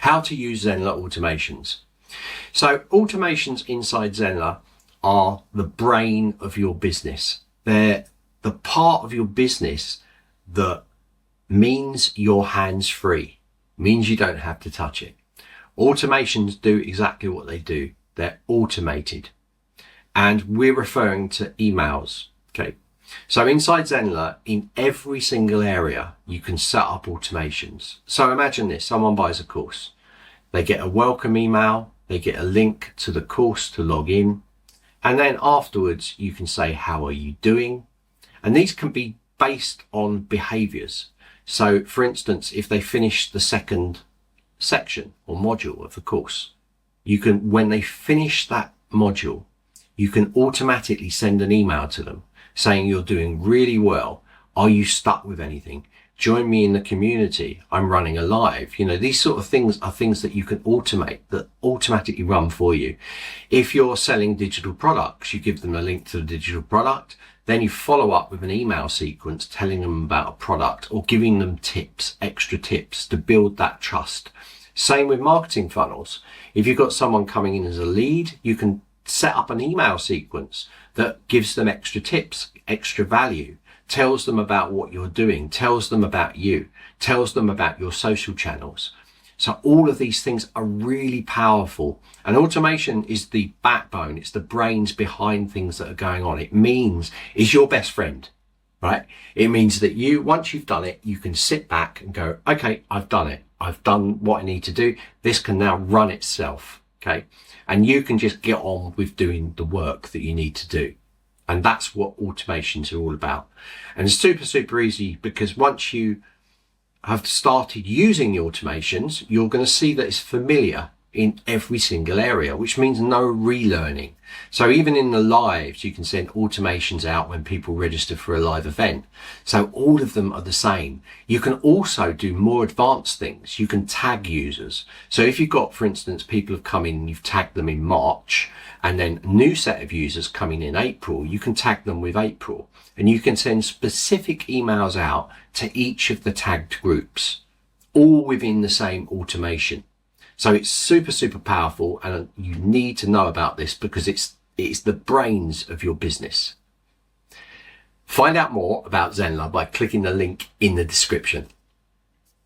How to use Zenler automations. So automations inside Zenler are the brain of your business. They're the part of your business that means you're hands-free, means you don't have to touch it. Automations do exactly what they do. They're automated. And we're referring to emails. Okay. So inside Zenler, in every single area, you can set up automations. So imagine this, someone buys a course. They get a welcome email, they get a link to the course to log in. And then afterwards, you can say, how are you doing? And these can be based on behaviors. So for instance, if they finish the second section or module of the course, you can, when they finish that module, you can automatically send an email to them saying you're doing really well. Are you stuck with anything? Join me in the community. I'm running a live. You know, these sort of things are things that you can automate, that automatically run for you. If you're selling digital products, you give them a link to the digital product. Then you follow up with an email sequence telling them about a product or giving them tips, extra tips to build that trust. Same with marketing funnels. If you've got someone coming in as a lead, you can set up an email sequence that gives them extra tips, extra value, tells them about what you're doing, tells them about you, tells them about your social channels. So all of these things are really powerful, and automation is the backbone. It's the brains behind things that are going on. It means it's your best friend, right? It means that you, once you've done it, you can sit back and go, okay, I've done it. I've done what I need to do. This can now run itself. Okay. And you can just get on with doing the work that you need to do. And that's what automations are all about. And it's super, super easy, because once you have started using the automations, you're going to see that it's familiar in every single area, which means no relearning. So even in the lives, you can send automations out when people register for a live event. So all of them are the same. You can also do more advanced things. You can tag users. So if you've got, for instance, people have come in, you've tagged them in March, and then a new set of users coming in April, you can tag them with April, and you can send specific emails out to each of the tagged groups, all within the same automation. So it's super, super powerful, and you need to know about this because it's the brains of your business. Find out more about Zenler by clicking the link in the description.